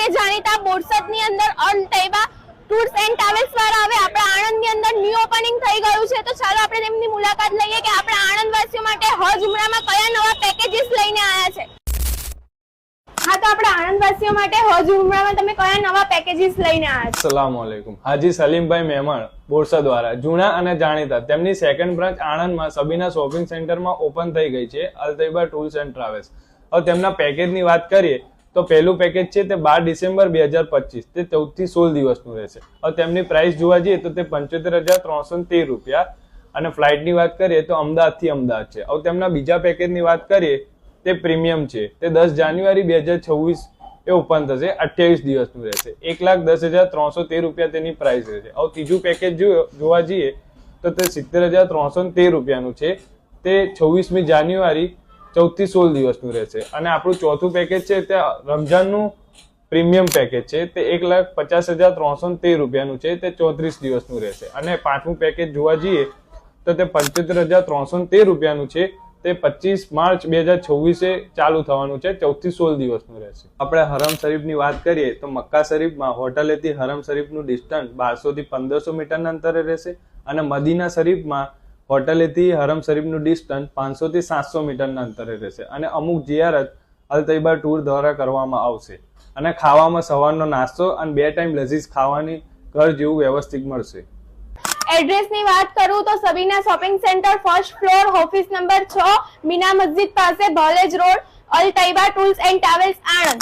અને જાણીતા બોરસદની અંદર અલ તૈબા ટૂર્સ એન્ડ ટ્રાવેલ્સ વાળા હવે આપણા આણંદની અંદર ન્યુ ઓપનિંગ થઈ ગયું છે, તો ચાલો આપણે તેમની મુલાકાત લઈએ કે આપણા આણંદવાસીઓ માટે હજ ઉમરામાં કયા નવા પેકેજીસ લઈને આવ્યા છે। હા, તો આપણા આણંદવાસીઓ માટે હજ ઉમરામાં તમે કયા નવા પેકેજીસ લઈને આવ્યા છો? अस्सलाम वालेकुम। हाजी सलीमभाई मेमण बोरसद वाला जूना અને જાણીતા તેમની સેકન્ડ બ્રાન્ચ આણંદમાં સબીના શોપિંગ સેન્ટરમાં ઓપન થઈ ગઈ છે, અલ તૈબા ટૂર્સ એન્ડ ટ્રાવેલ્સ। હવે તેમના પેકેજની વાત કરીએ તો પહેલું પેકેજ છે તે 12 ડિસેમ્બર 2025 તે 14 થી 16 દિવસનું રહેશે। હવે તેમની પ્રાઇસ જોવા જઈએ તો તે 75,313 રૂપિયા અને ફ્લાઇટની વાત કરીએ તો અમદાવાદથી અમદાવાદ છે। હવે તેમના બીજા પેકેજની વાત કરીએ તે પ્રીમિયમ છે, તે 10 જાન્યુઆરી 2026 એ ઓપન થશે, 28 દિવસનું રહેશે, 1,10,313 રૂપિયા તેની પ્રાઇસ રહેશે। હવે ત્રીજું પેકેજ જોવા જઈએ તો તે 70,313 રૂપિયાનું છે, તે 26મી જાન્યુઆરી 14 થી 16 દિવસનું રહેશે। અને આપણું ચોથું પેકેજ છે તે રમઝાનનું પ્રીમિયમ પેકેજ છે, તે 1,50,313 રૂપિયાનું છે, તે 34 દિવસનું રહેશે। અને પાંચમું પેકેજ જોવા જઈએ તો તે 75,313 રૂપિયાનું છે, તે 25 માર્ચ 2026 ચાલુ થવાનું છે, 14 થી 16 દિવસનું રહેશે। આપણે હરમ શરીફની વાત કરીએ તો મક્કા શરીફમાં હોટલેથી હરમ શરીફનું ડિસ્ટન્સ 1200 થી 1500 મીટરના અંતરે રહેશે અને મદીના શરીફમાં હોટલેથી હરમ શરીફનું ડિસ્ટન્સ 500 થી 700 મીટરના અંતરે રહેશે અને અમુક જિયારત અલ તૈબા ટૂર દ્વારા કરવામાં આવશે અને ખાવામાં સવારનો નાસ્તો અને 2 ટાઈમ લઝીઝ ખાવાની ઘર જેવું વ્યવસ્થિત મળશે। એડ્રેસની વાત કરું તો Sabina shopping centre first floor office number 6 Mina Masjid પાસે Bhalej road Al Taiba tours and travels Anand.